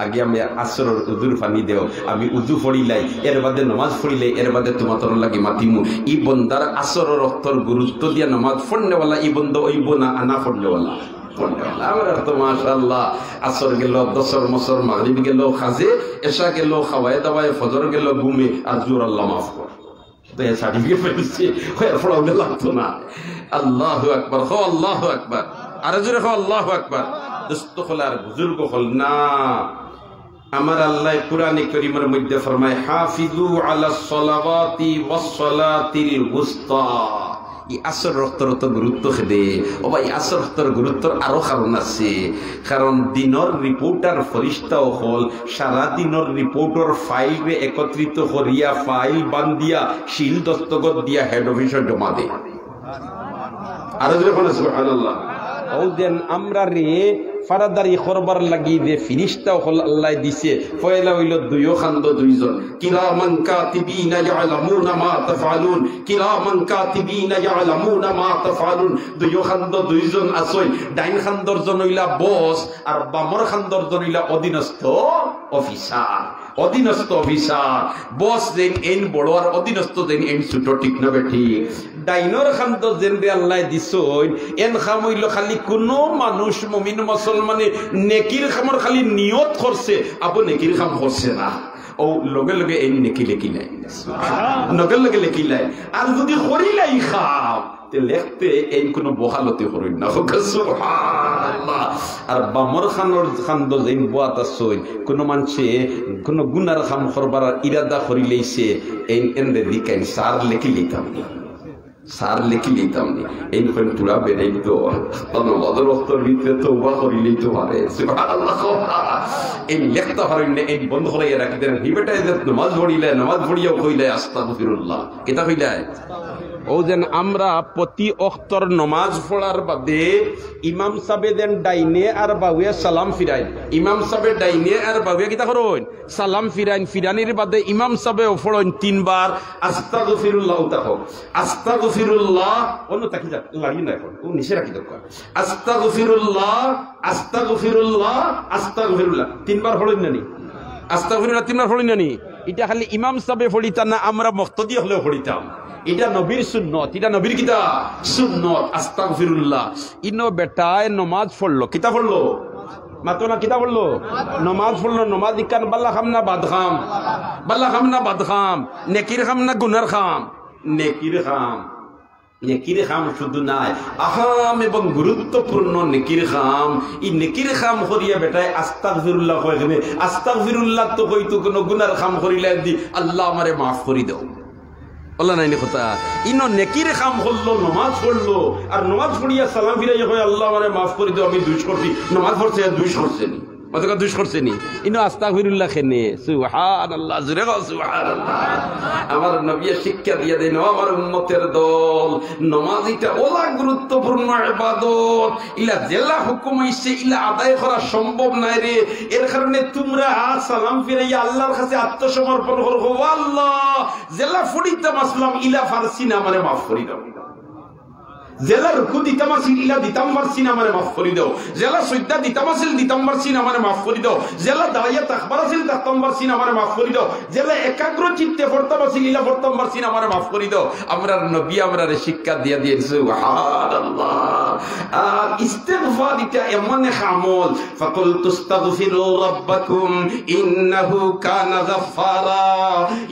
আগে আমি আসরের উজুর পানি দেও, আমি উজু পড়িলাই, এর বাদে নমাজ পড়িলাই, এর বাদে তোমার লাগি মাতিমু। ই বন্দার আসরের অর্থর গুরুত্ব দিয়া নমাজ পড়নেওয়ালা ই বন্ধ ওইব না আনা পড়নেওয়ালা। আমরা তো মাশাআল্লাহ আসর গেল, দশর মসর, মাগরিব গেল খাজে, এশা গেল খাওয়ায় দাওয়ায়, ফজর গেল ঘুমে, আর জোর আল্লাহ মাফ কর সার্টিফিকেট পেয়েছি, পড়াবে লাগতো না। আল্লাহু আকবার, হো আল্লাহু আকবার, আর জোরে হো আল্লাহু আকবার। দোস্ত হল আর বুজুর্গ হল না, আমার আল্লাহ কুরআনে কারীমের মধ্যে ফরমায় হাফিজু আলাস সালাওয়াতি ওয়াস সালাতিল উস্তা। এই আসর রক্তর তো গুরুত্ব খেদে ও ভাই, আসর রক্তর গুরুত্বর আরো কারণ আছে। কারণ দিনর রিপোর্টার ফরিস্তাও হল সারা দিনর রিপোর্টর ফাইল রে একত্রিত করিয়া ফাইল বান্ধিয়া শিল দস্তখত দিয়া হেড অফিসে জমা দে। আরো যখন সুবহানাল্লাহ ও দেন আমরা রে ফারাদারি করবার লাগি যে ফিরিস্তা হল আল্লাহ দিছে, পয়লা হইল দুইও খান্দ দুইজন, কিরামান কাতিবিনা ইয়ালামুনা মা তাফআলুন, কিরামান কাতিবিনা ইয়ালামুনা মা তাফআলুন। দুইও খান্দ দুইজন আসই, ডাইন খান্দর জন হইলা বস আর বামর খান্দর জন হইলা অধীনস্থ অফিসার। অধীনস্থ অফিসার বস যেন এন বড় আর অধীনস্থ যেন এন ছোট, ঠিক না বেঠি? ডাইনর খান্দ যেন আল্লাহ দিছই এন খাম হইল খালি কোন মানুষ মুমিন মুসলমানে নেকির খামর খালি নিয়ত করছে, আপু নেকির খাম করছে না, ও লগে লগে এই নেকি লেখিলাই, লগে লগে লেখিলাই। আর যদি করিলাই খাম লেখতে এই কোন বহালতে করি না। সুবহানাল্লাহ। আর বামর খানর খান্দ যেন বুয়াত আসই কোন মানুষে কোন গুনার খাম করবার ইরাদা করি লইছে, এই এন্ডে দিকেন সার লেখি লিতাম না, সার লেখি লিতাম নি, এই কোন তুলা বেড়াই তো আমাদের রক্তর ভিতরে তো উবা করিলেই তো পারে। সুবহানাল্লাহ। এই লেখতে পারেন না, এই বন্ধ করে রাখি দেন। হিবেটায় নামাজ পড়িলে, নামাজ পড়িয়াও কইলে আস্তাগফিরুল্লাহ, কিতা কইলে ও যেন আমরা প্রতি অক্তর নমাজ পড়ার বাদে ইমাম সাহেব দেন ডাইনে আর বাউয়ে সালাম ফিরাইন, ইমাম সাহেব ডাইনে আর বাউয়ে কিতা করুন সালাম ফিরাইন। ফিরানির বাদে ইমাম সাহেব পড়েন 3 বার আস্তাগফিরুল্লাহ। তাকো আস্তাগফিরুল্লাহ অন্য তাকি যা লাগি না, এখন ও নিচে রাখি দরকার। আস্তাগফিরুল্লাহ, আস্তাগফিরুল্লাহ, আস্তাগফিরুল্লাহ 3 বার পড়েন নানি? আস্তাগফিরুল্লাহ 3 বার পড়েন নানি? এটা খালি ইমাম সাহেব পড়িতা না, আমরা মুক্তাদি হলেও পড়িতাম। এটা নবীর সুন্নত, এটা নবীর কিতা সুন্নত। আস্তাগফিরুল্লাহ। ইনো বেটায় নমাজ পড়লো, কিতা পড়লো মাতো না, কিতা পড়লো নমাজ পড়লো। নমাজ ইকান বাল্লা খাম না বাদ খাম? বাল্লা খাম না বাদ খাম? নেকির খাম না গুনার খাম? নেকির খাম। নেকির খাম শুধু নাই, আহাম এবং গুরুত্বপূর্ণ নেকির খাম। এই নেকির খাম করিয়া বেটায় আস্তাগফিরুল্লাহ কয়। আস্তাগফিরুল্লাহ তো কইতো কোন গুনার খাম করিলে দি আল্লাহ আমারে মাফ করি দাও, বলা নাই কথা। ইনো নেকির খাম করলো, নমাজ পড়লো, আর নমাজ পড়িয়া সালাম ফিরাইয়া কয় আল্লাহ আমারে মাফ করে দাও, আমি দুষ করছি। নমাজ পড়ছে আর দুষ করছে নি, অতকা দুষ করছে নি? ইনো আস্তাগফিরুল্লাহ খেনে। সুবহানাল্লাহ, জোরে কও সুবহানাল্লাহ। আমার নবী শিক্ষা দিয়ে দেন, আমার উম্মতের দল, নমাজ এটা ওলা গুরুত্বপূর্ণ ইবাদত, ইলা জেলা হুকুম হইছে, ইলা আদায় করা সম্ভব নাই রে। এর কারণে তোমরা সালাম ফিরাইয়া আল্লাহর কাছে আত্মসমর্পণ করো, আল্লাহ জেলা ফুড়িতাম আসলাম, ইলা ফারসি না আমারে মাফ করি দাও। জেলা রুকু দিতাম আসিল, ইলা দিতাম পারছি না আমারে মাফ করি দাও। জেলা সজ্জা দিতাম আসিল, দিতাম পারছি না আমারে মাফ করি দাও। জেলা দাঁড়াইয়া তাকবার আসিল, তাকতাম পারছি না আমারে মাফ করি দাও। জেলা একাগ্র চিত্তে পড়তাম আসিল, ইলা পড়তাম পারছি না আমারে মাফ করি দাও। আমরা নবী আমরারে শিক্ষা দিয়া দিয়েছে। সুবহানাল্লাহ। আর ইস্তিগফার এটা এমন এক আমল, ফাকুল তুস্তাগফিরু রাব্বাকুম ইন্নাহু কানা গাফফারা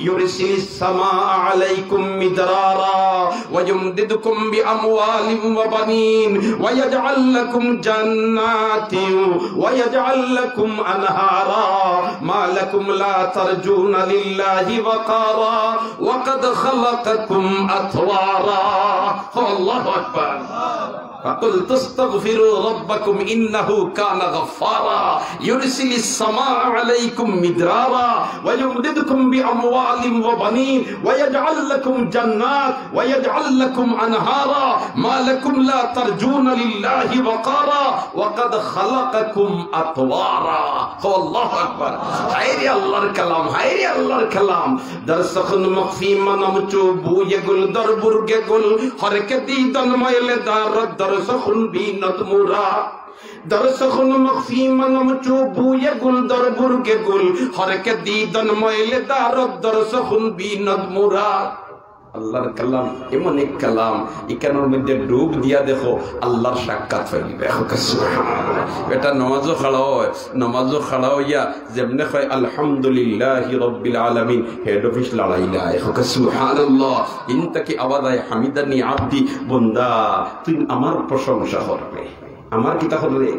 ইউরসিলিস সামাআ আলাইকুম মিদরারা ওয়া ইউমদিদুকুম বিআমওয়াল وبنين ويجعل لكم جنات ويجعل لكم أنهارا ما لكم لا ترجون لله وقارا وقد خلقكم أطوارا. الله أكبر. فقل تستغفروا ربكم إنه كان غفارا يرسل السماء عليكم مدرارا ويمددكم بأموال وبنين ويجعل لكم جنات ويجعل لكم أنهارا ما لكم لا ترجون لله وقارا وقد خلقكم أطوارا. الله أكبر. هاي الله الكلام، هاي الله الكلام. درسخن مخفي منامچو بو يقول دربرگ يقول حركتي دن ميل دار درسخن بينت مرا দরসখন মখফি মানম চুবুয়ে গুল দরবুরকে গুল হরকে দিদন ময়লে দারদ দরসখন বিনদ মুরাদ। আল্লাহর কালাম এমন এক কালাম, এখানের মধ্যে ডুব দিয়া দেখো আল্লাহর সাক্ষাৎ পাইবে। এটা নমাজও খাড়া হইয়া যেমনে কয় আলহামদুলিল্লাহি রাব্বিল আলামিন হেড অফিস লড়াইলা সুবহানাল্লাহ। ইনতাকি আওয়াজায় হামিদানি আব্দি, বন্দা তুই আমার প্রশংসা করবে। আমার কিতা করবে?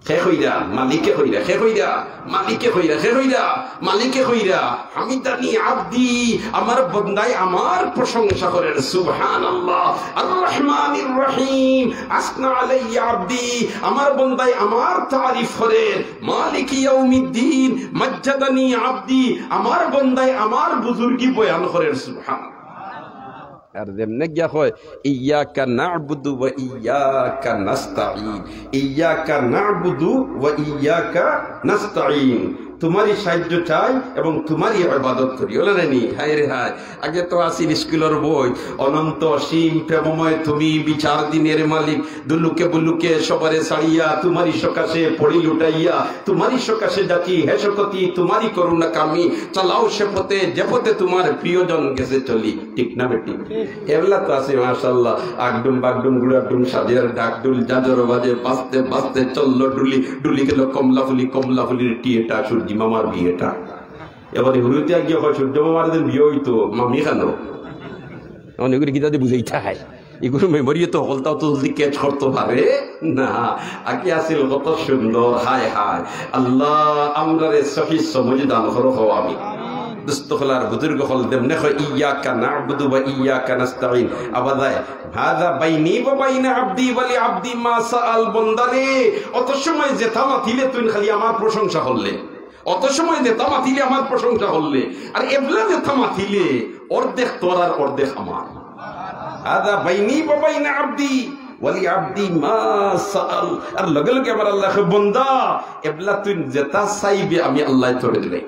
শেষ হইরা মালিকে হইরা, শেষ হইরা মালিকে হইরা, শেষ হইরা মালিকে হইরা। হামিদানি আব্দি, আমার বন্দাই আমার প্রশংসা করেন। সুবহানাল্লাহ। আর রহমানির রহিম, আসনা আলাইয়া আব্দি, আমার বন্দাই আমার তারিফ করেন। মালিক ইয়াউমিদ্দিন, মাজ্জাদানি আব্দি, আমার বন্দাই আমার বুজুর্গি বয়ান করেন। সুবহানাল্লাহ। আর যেমনে গিয়া হয় ইয়াকা না'বুদু ওয়া ইয়াকা নাস্তাঈন, ইয়াকা না'বুদু ওয়া ইয়াকা নাস্তাঈন, তোমারই সাহায্য চাই এবং তোমারই ইবাদত করি। ওলানি হায় রে হায়, আগে তো আসিল স্কুলের বই, অনন্ত অসীম প্রেমময় তুমি, বিচার দিনের মালিক, দুলুকে বুলুকে সবারে ছাড়িয়া, তোমারই সকাশে পড়ি লুটাইয়া, তোমারই সকাশে যাচ্ছি হেসকতি, তোমারই করুণা কামি, চালাও সে পথে যে পথে তোমার প্রিয়জন গেছে চলি। ঠিক না বেটি? এগুলা তো আছে মাশাআল্লাহ। আগডুম বাগডুম গুড়াডুম সাজিয়ার ডাকডুল জাজর বাজে, বাজতে বাজতে চললো ডুলি, ডুলি গেল কমলাফুলি, কমলাফুলির টিয়েটা সূর্য মামার বিয়েটা। এবারে হুরুতে গিয়ে হয় সূর্য মামার বিয়ে হইতো মামি খানো অনেকগুলি গীতাতে বুঝাইতে হয়। এগুলো মেমোরি তো হলতাও তো জলদি ক্যাচ করতে পারে না। আগে আসিল কত সুন্দর। হায় হায় আল্লাহ আমরা সহি সমঝ দান করো হো। আমি দুস্তখলার বুজুর্গ হল দেমনে হয় ইয়াকা না'বুদু ওয়া ইয়াকা নাস্তাঈন। আবাদায় হাযা বাইনি ওয়া বাইনা আবদি ওয়া লি আবদি মা সাআল। বন্দারে অত সময় যে থামা থিলে তুই খালি আমার প্রশংসা করলে, অত সময় যে থামা থিলে আমার প্রশংসা করলে, আর এবলা যে থামা থিলে অর্ধেক তোর আর অর্ধেক আমার। হাযা বাইনি ওয়া বাইনা আবদি ওয়া লি আবদি মা সাআল। আর লগে লগে আমার আল্লাহ বন্দা এবলা তুই যেটা চাইবে আমি আল্লাহ তোরে দিলে,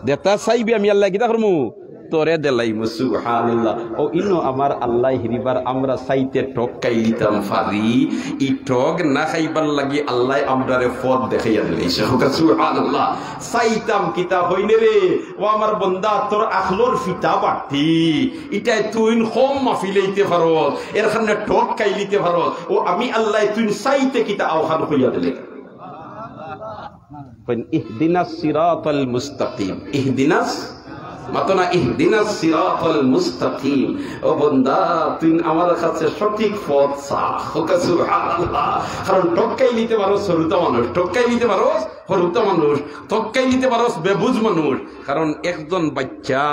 দেতা চাইবি আমি আল্লাহ কিতা করমু তোরে দেলাইমু। সুবহানাল্লাহ। ও ইনো আমার আল্লাহ হিরিবার আমরা চাইতে টক খাইতাম ফারি, ই টক না খাইবার লাগি আল্লাহ আমরারে পথ দেখাইয়া দিলাইছে। সুবহানাল্লাহ। চাইতাম কিতা হইনে রে ও আমার বন্দা, তোর আখলোর ফিতা বাটি ইটাই তুই কম মাফি লইতে পারো, এর খানে টক খাই লিতে পারো। ও আমি আল্লাহ তুই চাইতে কিতা আওখান হইয়া দিলে। ইহদিনাস সিরাতাল মুস্তাকিম, ইহদিনাস মাতনা ইহদিনাস সিরাতাল মুস্তাকিম। ও বান্দা তুই আমার কাছে সঠিক পথ চাহ। সুবহানাল্লাহ। কারণ টক্কাই নিতে পারো সরুতা মানুষ, টক্কাই নিতে পারো হরুতা মানুষ, টক্কাই নিতে পারো বেবুজ মানুষ। কারণ একজন বাচ্চা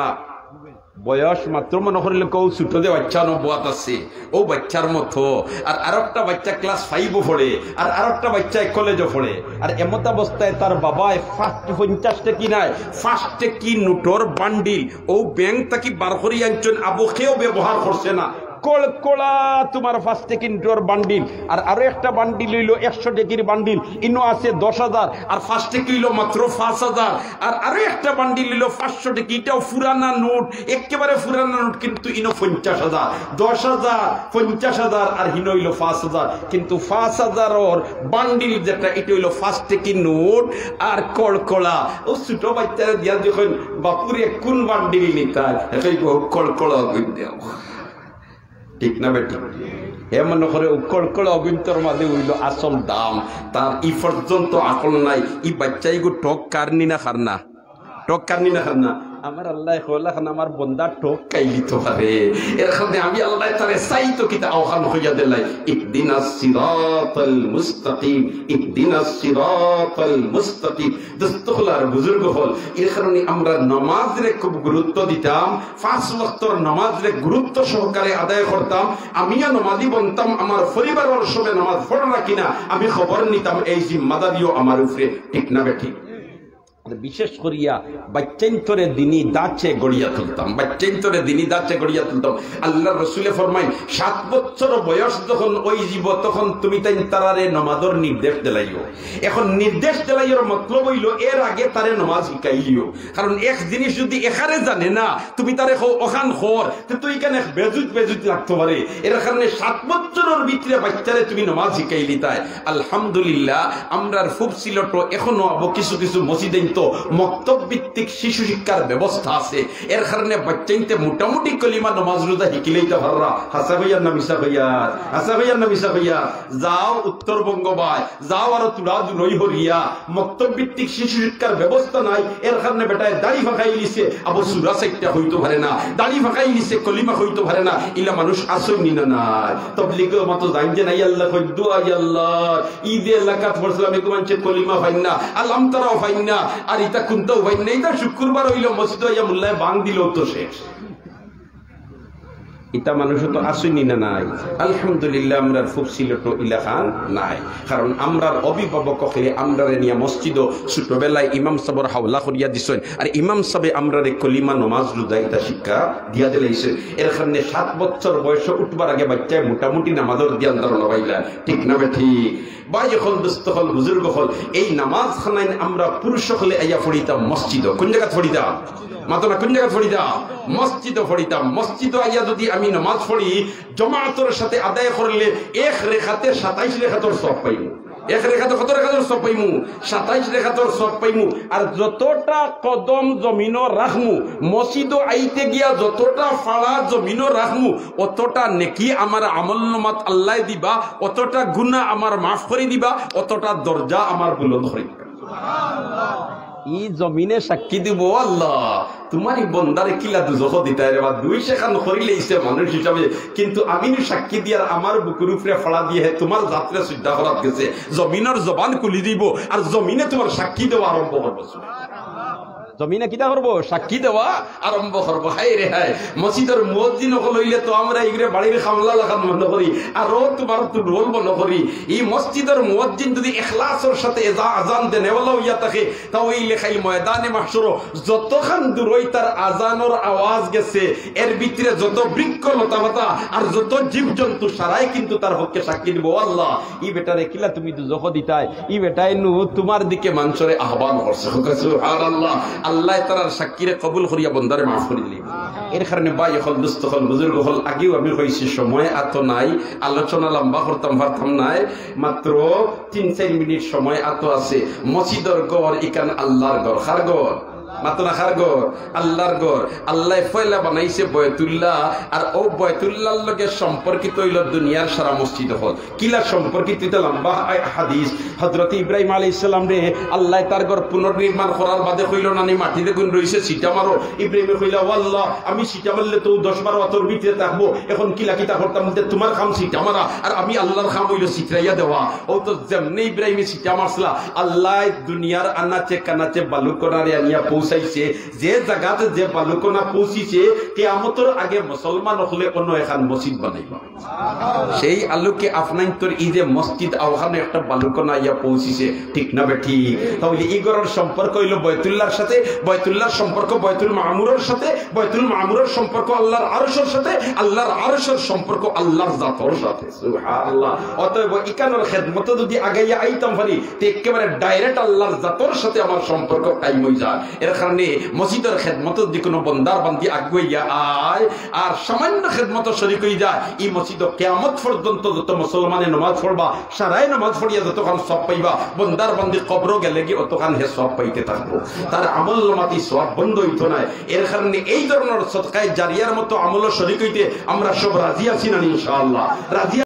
বয়স মাত্র মনে করিলে কেউ ছোট যে বাচ্চা নবাত আছে ও বাচ্চার মতো, আর আরেকটা বাচ্চা ক্লাস 5 পড়ে, আর আরেকটা বাচ্চা কলেজে পড়ে। আর এমত অবস্থায় তার বাবায় 50 টাকি নাই 5 টাকি নোটর বান্ডিল ও ব্যাংক তাকি বার করি আনছেন, আবকেও ব্যবহার করছে না। কলকলা তোমার 5 টাকি নোটর বান্ডিল, আর আরো একটা বান্ডিল হইল 100 টাকির বান্ডিল, ইনো আছে 10,000, আর 5 টাকি হইল মাত্র 5,000, আর আরো একটা বান্ডিল হইল 500 টাকি, এটাও পুরানা নোট, একেবারে পুরানা নোট, কিন্তু ইনো 50,000, 10,000, 50,000, আর হিনো হইল 5,000, কিন্তু 5,000 বান্ডিল যেটা এটা হইল 5 টাকি নোট। আর কলকলা ও ছোট বাচ্চারা দিয়া দেখেন বাপুরে কোন বান্ডিল নিতায় কলকলা দেও। ঠিক না বেটি? এমন করে কলকলা অগুন্তর মাঝে হইল আসল দাম। তার ই পর্যন্ত আকল নাই ই বাচ্চাই গো টক কারনি না খারনা, টক কারনি না খারনা। আমার আল্লাহ হলাখান আমার বন্দা টোক কাইলি তো পারে, এর কারণে আমি আল্লাহ তারে চাইতো কিতা আওখান হইয়া দিলাই। ইহদিনাস সিরাতাল মুস্তাকিম, ইহদিনাস সিরাতাল মুস্তাকিম। দস্তখলার বুজুর্গ হল এর কারণে আমরা নামাজরে খুব গুরুত্ব দিতাম, 5 ওয়াক্তর নামাজরে গুরুত্ব সহকারে আদায় করতাম। আমিও নামাজি বনতাম, আমার পরিবারের সবে নামাজ পড়ে না কিনা আমি খবর নিতাম, এই জিম্মাদারিও আমার উপরে। ঠিক না বেটি? বিশেষ করিয়া বাচ্চাইন্তরে দিনী দাঁচে গড়িয়া তুলতাম, বাচ্চাইন্তরে দিনী দাঁচে গড়িয়া তুলতাম। আল্লাহ রসুলে ফরমাইন 7 বছর বয়স যখন ওই জীব তখন তুমি তাই তারারে নমাজের নির্দেশ দিলাইও। এখন নির্দেশ দিলাইওর মতলব হইল এর আগে তারে নমাজ শিখাইলিও, কারণ এক জিনিস যদি এখানে জানে না তুমি তারে ওখান খর তো এখানে বেজুত লাগতে পারে। এর কারণে 7 বছরের ভিতরে বাচ্চারে তুমি নমাজ শিখাইলি। তাই আলহামদুলিল্লাহ আমরার খুব সিলটো এখনো আবো কিছু কিছু মসজিদে তো মক্তব ভিত্তিক শিশু শিক্ষার ব্যবস্থা আছে। এর কারণে বাচ্চাইতে মোটামুটি কলিমা নমাজ রোজা শিখিলেইতে পাররা। হাসা ভাইয়ার না মিশা ভাইয়ার, হাসা ভাইয়ার না মিশা ভাইয়া, যাও উত্তরবঙ্গ ভাই যাও আর তুরা দুই হরিয়া মক্তব ভিত্তিক শিশু শিক্ষার ব্যবস্থা নাই। এর কারণে বেটায় দাড়ি ফাঁকাই লিছে আবু সুরা সাইটটা হইতে পারে না, দাড়ি ফাঁকাই লিছে কলিমা হইতে পারে না। ইলা মানুষ আসেনি না নাই তবলিগের মতো জান যে নাই আল্লাহ কইদু আই আল্লাহ ঈদে লাকাত পড়ছিলাম একটু মানুষের কলিমা ফাইন না, আলাম তারাও ফাইন না, আর ইটা কোনটাও ফাইন না। এটা শুক্রবার হইল মসজিদ হইয়া মোল্লায় বাং দিল তো শেষ। এটা মানুষ তো আসেনি না নাই। আলহামদুলিল্লাহ আমরা খুব সিলেট ইলাকান নাই, কারণ আমরার অভিভাবক আমরা নিয়ে মসজিদ ছোটবেলায় ইমাম সাবর হাওলা করিয়া দিছেন, আর ইমাম সাবে আমরা কলিমা নমাজ রোজা এটা শিক্ষা দিয়া দিলাইছে। এর কারণে 7 বছর বয়স উঠবার আগে বাচ্চায় মোটামুটি নামাজের জ্ঞান ধারণা লগাইলা, ঠিক না ঠিক? ভাই হল দুস্থ হল বুজুর্গ হল এই নামাজ খানায় আমরা পুরুষ হলে আইয়া পড়িতাম মসজিদ। কোন জায়গা পড়িতাম? মাতনা কোন জায়গা পড়িতাম? মসজিদ পড়িতাম। মসজিদ আইয়া যদি আমি নামাজ পড়ি জমাতের সাথে আদায় করলে এক রেখাতে 27 রেখাতর সব পাইমু। এক রেখাতে কত রেখাতর সব পাইমু? 27 রেখাতর সব পাইমু। আর যতটা কদম জমিনও রাখমু মসজিদ আইতে গিয়া যতটা ফাড়া জমিনও রাখমু অতটা নেকি আমার আমল নামাত আল্লাহ দিবা, অতটা গুনাহ আমার মাফ করে দিবা, অতটা দরজা আমার বুলন্দ করে দিবা। ই জমিনে সাক্ষী দিব আল্লাহ তোমারই বন্দারে কিলা দুজখ দিতে রে বা 2 সেখান করিলে ইসে মানুষ হিসাবে, কিন্তু আমি সাক্ষী দিয়ার আমার বুকুর উপরে ফড়া দিয়ে তোমার যাত্রা সিদ্ধা করাত গেছে। জমিনের জবান খুলি দিব আর জমিনে তোমার সাক্ষী দেওয়া আরম্ভ করবো। জমিনে কিটা করবো? সাক্ষী দেওয়া আরম্ভ করবো। হাই রে হাই মসজিদের মুয়াজ্জিন হইলে তো আমরা এগুলো বাড়ির খামলা লাগান বন্ধ করি, আরো তোমার তো রোল বন্ধ করি। এই মসজিদের মুয়াজ্জিন যদি ইখলাসের সাথে আজান দেন এওয়ালা হইয়া থাকে তাও এই লেখাই ময়দানে মাহশর যতখান দূর হই তার আজানের আওয়াজ গেছে এর ভিতরে যত বৃক্ষ লতা পাতা আর যত জীবজন্তু সারাই কিন্তু তার পক্ষে সাক্ষী দিব আল্লাহ ই বেটারে কিলা তুমি দুজখ দিতাই, ই বেটাই নু তোমার দিকে মানুষরে আহ্বান করছে। সুবহানাল্লাহ আল্লাহ তার সাক্ষীরে কবুল করিয়া বন্দারে মাফ করে দিলেন। এর কারণে ভাই হল দুস্থ হল বুজুর্গ হল আগেও আমি কইছি সময় এত নাই, আলোচনা লম্বা করতাম পারতাম নাই, মাত্র 3-4 মিনিট সময় এত আছে। মসজিদের গড় ইকান আল্লাহর গড়। কার গড়? মাতনা খার গড়? আল্লাহর গড়। আল্লাহ ফয়লা বানাইছে বয়তুল্লাহ, আর ও বয়তুল্লাহর লগে সম্পর্কিত হইল দুনিয়ার সারা মসজিদ হল। কিলা সম্পর্কিত? লম্বা হাদিস। হযরত ইব্রাহিম আলাইহিস সালাম রে আল্লাহ তার ঘর পুনর্নির্মাণ করার বাদে কইল না নি মাটিতে গুণ রইছে সিটা মারো। ইব্রাহিমে কইলা ও আল্লাহ আমি সিটা মারলে তো 10-12 বছর ভিতরে থাকবো, এখন কিলা কিতা করতাম? তোমার কাম সিটা মারা আর আমি আল্লাহর কাম হইল সিটরাইয়া দেওয়া। ও তো যেমনি ইব্রাহিমে সিটা মারছলা আল্লাহ দুনিয়ার আনাচে কানাচে বালুকনারে আনিয়া পৌঁছাইছে। যে জায়গাতে যে বালুকনা পৌঁছিছে কিয়ামতের আগে মুসলমান হলে অন্য এখন মসজিদ বানাইবা। সেই আলোকে আপনার তোর এই যে মসজিদ ওখানে একটা বালুকনা ইয়া পৌঁছিছে, ঠিক না বেঠি? তাহলে এই ঘরের সম্পর্ক হইল বয়তুল্লাহর সাথে, বয়তুল্লাহর সম্পর্ক বয়তুল মামুরের সাথে, বয়তুল মামুরের সম্পর্ক আল্লাহর আরশের সাথে, আল্লাহর আরশের সম্পর্ক আল্লাহর জাতের সাথে। সুবহানাল্লাহ। অতএব ইকানোর খেদমত যদি আগাইয়া আইতাম পারি তে একেবারে ডাইরেক্ট আল্লাহর জাতের সাথে আমার সম্পর্ক কায়েম হয়ে যায়। এর কারণে মসজিদের খেদমত যদি কোনো বন্দার বান্দি আগুইয়া আয় আর সামান্য খেদমত শরীক হয়ে যায়, এই মসজিদ কিয়ামত পর্যন্ত যত মুসলমানে নামাজ পড়বা সারাই নামাজ পড়িয়া যতক্ষণ সব পাইবা, বন্দার বান্দি কবর গেলে গিয়ে অতক্ষণ হে সব পাইতে থাকবো। তার আমল নামাতি সব বন্ধ হইতো না। এর কারণে এই ধরনের সদকায়ে জারিয়ার মতো আমল শরীক হইতে আমরা সব রাজি আছি না ইনশাআল্লাহ? রাজি